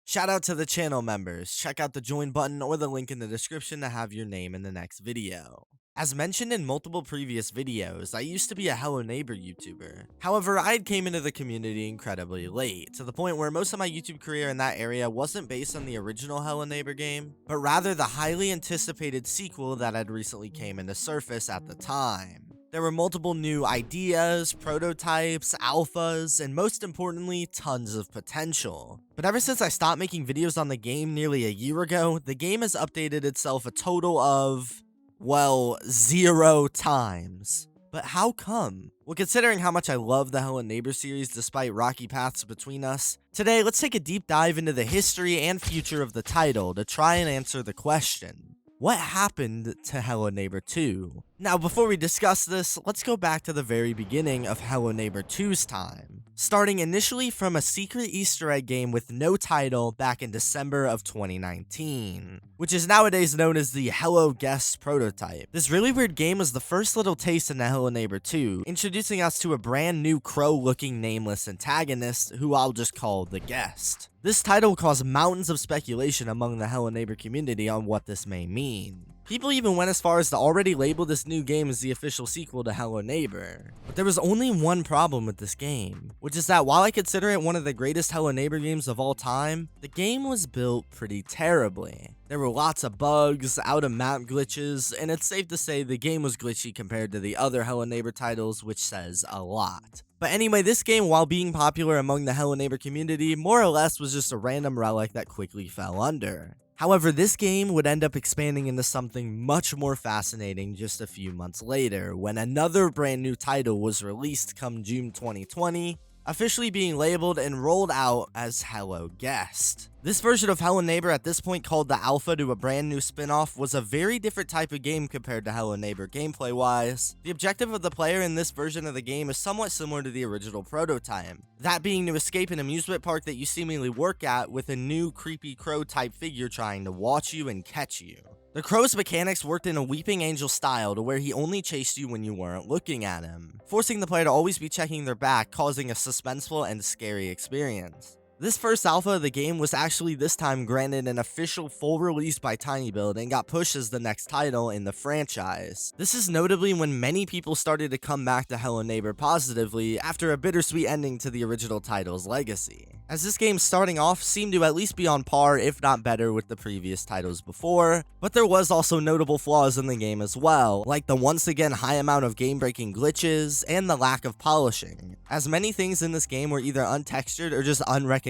Shout out to the channel members. Check out the join button or the link in the description to have your name in the next video. As mentioned in multiple previous videos, I used to be a Hello Neighbor YouTuber. However, I came into the community incredibly late, to the point where most of my YouTube career in that area wasn't based on the original Hello Neighbor game, but rather the highly anticipated sequel that had recently came into surface at the time. There were multiple new ideas, prototypes, alphas, and most importantly, tons of potential. But ever since I stopped making videos on the game nearly a year ago, the game has updated itself a total of, well, 0 times. But how come? Well, considering how much I love the Hello Neighbor series despite rocky paths between us, today let's take a deep dive into the history and future of the title to try and answer the question: what happened to Hello Neighbor 2? Now, before we discuss this, let's go back to the very beginning of Hello Neighbor 2's time, starting initially from a secret Easter egg game with no title back in December of 2019, which is nowadays known as the Hello Guest prototype. This really weird game was the first little taste into Hello Neighbor 2, introducing us to a brand new crow-looking nameless antagonist who I'll just call the Guest. This title caused mountains of speculation among the Hello Neighbor community on what this may mean. People even went as far as to already label this new game as the official sequel to Hello Neighbor. But there was only one problem with this game, which is that while I consider it one of the greatest Hello Neighbor games of all time, the game was built pretty terribly. There were lots of bugs, out-of-map glitches, and it's safe to say the game was glitchy compared to the other Hello Neighbor titles, which says a lot. But anyway, this game, while being popular among the Hello Neighbor community, more or less was just a random relic that quickly fell under. However, this game would end up expanding into something much more fascinating just a few months later, when another brand new title was released come June 2020, officially being labeled and rolled out as Hello Guest. This version of Hello Neighbor, at this point called the Alpha to a brand new spin-off, was a very different type of game compared to Hello Neighbor gameplay-wise. The objective of the player in this version of the game is somewhat similar to the original prototype, that being to escape an amusement park that you seemingly work at with a new creepy crow-type figure trying to watch you and catch you. The crow's mechanics worked in a Weeping Angel style to where he only chased you when you weren't looking at him, forcing the player to always be checking their back, causing a suspenseful and scary experience. This first alpha of the game was actually this time granted an official full release by TinyBuild and got pushed as the next title in the franchise. This is notably when many people started to come back to Hello Neighbor positively after a bittersweet ending to the original title's legacy, as this game starting off seemed to at least be on par if not better with the previous titles before, but there was also notable flaws in the game as well, like the once again high amount of game-breaking glitches and the lack of polishing, as many things in this game were either untextured or just unrecognizable.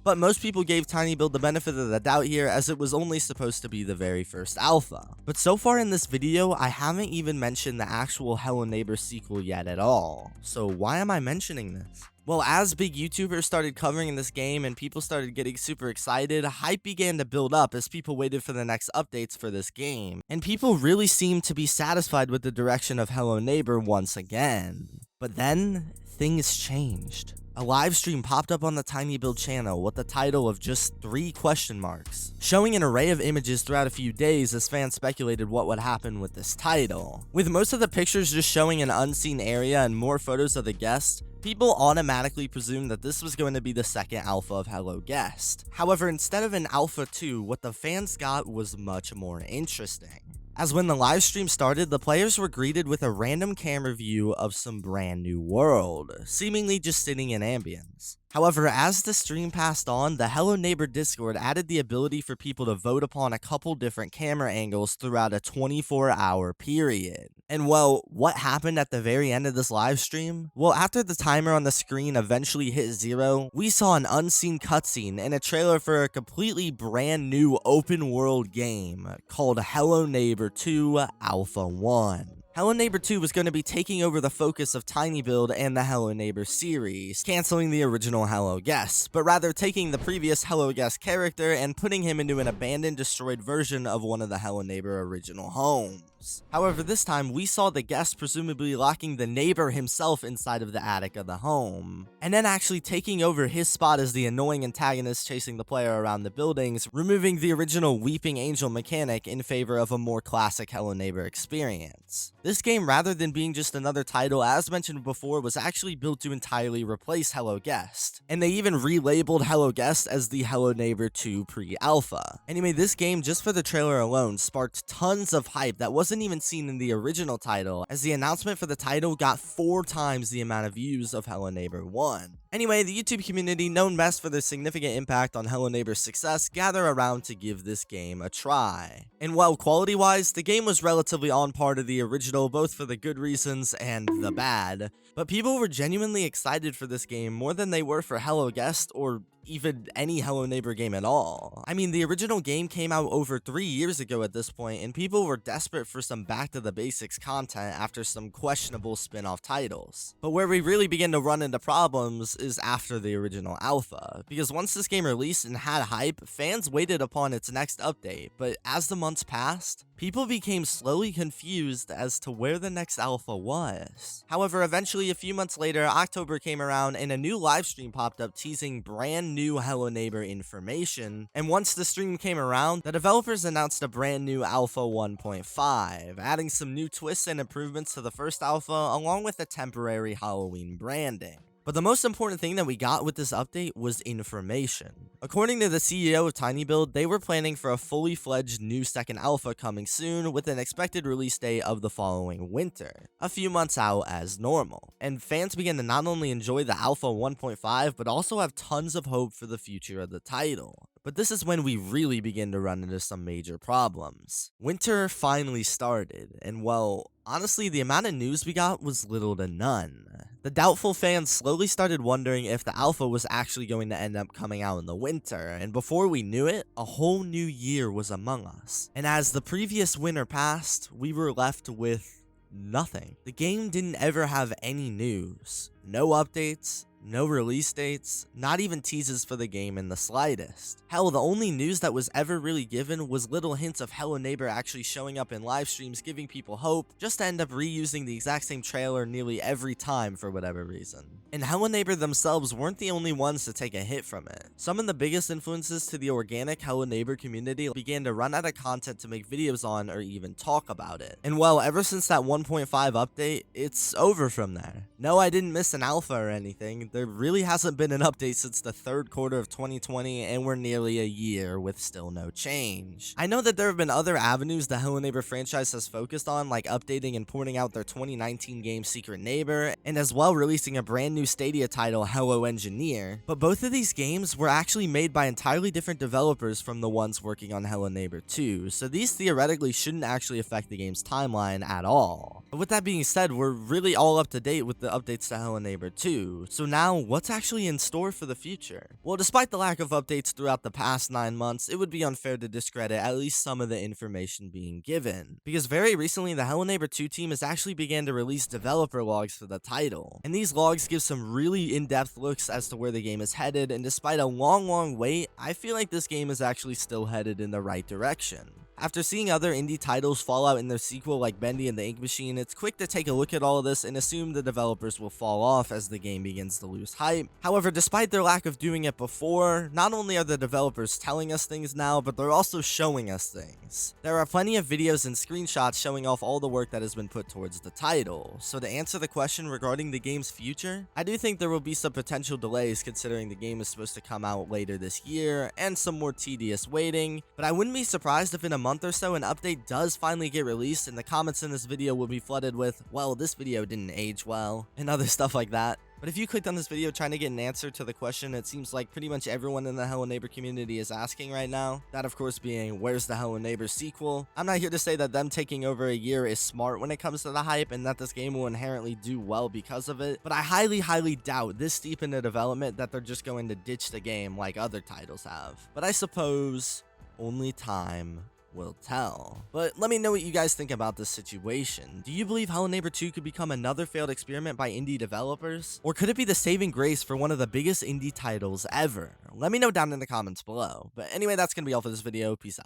But most people gave TinyBuild the benefit of the doubt here, as it was only supposed to be the very first alpha. But so far in this video, I haven't even mentioned the actual Hello Neighbor sequel yet at all. So why am I mentioning this? Well, as big YouTubers started covering this game and people started getting super excited, hype began to build up as people waited for the next updates for this game, and people really seemed to be satisfied with the direction of Hello Neighbor once again. But then, things changed. A live stream popped up on the TinyBuild channel with the title of just 3 question marks, showing an array of images throughout a few days as fans speculated what would happen with this title. With most of the pictures just showing an unseen area and more photos of the guest, people automatically presumed that this was going to be the second alpha of Hello Guest. However, instead of an alpha 2, what the fans got was much more interesting, as when the live stream started, the players were greeted with a random camera view of some brand new world, seemingly just sitting in ambience. However, as the stream passed on, the Hello Neighbor Discord added the ability for people to vote upon a couple different camera angles throughout a 24-hour period. And well, what happened at the very end of this live stream? Well, after the timer on the screen eventually hit 0, we saw an unseen cutscene and a trailer for a completely brand new open world game called Hello Neighbor 2 Alpha 1. Hello Neighbor 2 was going to be taking over the focus of TinyBuild and the Hello Neighbor series, canceling the original Hello Guest, but rather taking the previous Hello Guest character and putting him into an abandoned, destroyed version of one of the Hello Neighbor original homes. However, this time we saw the guest presumably locking the neighbor himself inside of the attic of the home, and then actually taking over his spot as the annoying antagonist chasing the player around the buildings, removing the original Weeping Angel mechanic in favor of a more classic Hello Neighbor experience. This game, rather than being just another title, as mentioned before, was actually built to entirely replace Hello Guest. And they even relabeled Hello Guest as the Hello Neighbor 2 pre-alpha. Anyway, this game, just for the trailer alone, sparked tons of hype that wasn't even seen in the original title, as the announcement for the title got 4 times the amount of views of Hello Neighbor 1. Anyway, the YouTube community, known best for their significant impact on Hello Neighbor's success, gather around to give this game a try. And while quality-wise, the game was relatively on par to the original, both for the good reasons and the bad, but people were genuinely excited for this game more than they were for Hello Guest or even any Hello Neighbor game at all. I mean, the original game came out over 3 years ago at this point, and people were desperate for some back-to-the-basics content after some questionable spin-off titles. But where we really begin to run into problems is after the original alpha, because once this game released and had hype, fans waited upon its next update, but as the months passed, people became slowly confused as to where the next alpha was. However, eventually, a few months later, October came around and a new livestream popped up teasing brand new Hello Neighbor information, and once the stream came around, the developers announced a brand new Alpha 1.5, adding some new twists and improvements to the first alpha, along with a temporary Halloween branding. But the most important thing that we got with this update was information. According to the CEO of TinyBuild, they were planning for a fully fledged new second alpha coming soon, with an expected release date of the following winter, a few months out as normal. And fans began to not only enjoy the Alpha 1.5, but also have tons of hope for the future of the title. But this is when we really begin to run into some major problems. Winter finally started, and well, honestly, the amount of news we got was little to none. The doubtful fans slowly started wondering if the alpha was actually going to end up coming out in the winter, and before we knew it, a whole new year was among us. And as the previous winter passed, we were left with nothing. The game didn't ever have any news, no updates, no release dates, not even teases for the game in the slightest. Hell, the only news that was ever really given was little hints of Hello Neighbor actually showing up in live streams giving people hope, just to end up reusing the exact same trailer nearly every time for whatever reason. And Hello Neighbor themselves weren't the only ones to take a hit from it. Some of the biggest influences to the organic Hello Neighbor community began to run out of content to make videos on or even talk about it. And well, ever since that 1.5 update, it's over from there. No, I didn't miss an alpha or anything. There really hasn't been an update since the third quarter of 2020, and we're nearly a year with still no change. I know that there have been other avenues the Hello Neighbor franchise has focused on, like updating and porting out their 2019 game Secret Neighbor, and as well releasing a brand new Stadia title, Hello Engineer, but both of these games were actually made by entirely different developers from the ones working on Hello Neighbor 2, so these theoretically shouldn't actually affect the game's timeline at all. But with that being said, we're really all up to date with the updates to Hello Neighbor 2, so now what's actually in store for the future? Well, despite the lack of updates throughout the past 9 months, it would be unfair to discredit at least some of the information being given, because very recently the Hello Neighbor 2 team has actually began to release developer logs for the title, and these logs give some really in-depth looks as to where the game is headed, and despite a long wait, I feel like this game is actually still headed in the right direction. After seeing other indie titles fall out in their sequel like Bendy and the Ink Machine, it's quick to take a look at all of this and assume the developers will fall off as the game begins to lose hype. However, despite their lack of doing it before, not only are the developers telling us things now, but they're also showing us things. There are plenty of videos and screenshots showing off all the work that has been put towards the title. So to answer the question regarding the game's future, I do think there will be some potential delays considering the game is supposed to come out later this year and some more tedious waiting, but I wouldn't be surprised if in a month or so an update does finally get released and the comments in this video will be flooded with, well, this video didn't age well, and other stuff like that. But if you clicked on this video trying to get an answer to the question it seems like pretty much everyone in the Hello Neighbor community is asking right now, that of course being, where's the Hello Neighbor sequel? I'm not here to say that them taking over a year is smart when it comes to the hype and that this game will inherently do well because of it, but I highly doubt this deep into development that they're just going to ditch the game like other titles have. But I suppose only time will tell. But let me know what you guys think about this situation. Do you believe Hello Neighbor 2 could become another failed experiment by indie developers? Or could it be the saving grace for one of the biggest indie titles ever? Let me know down in the comments below. But anyway, that's gonna be all for this video. Peace out.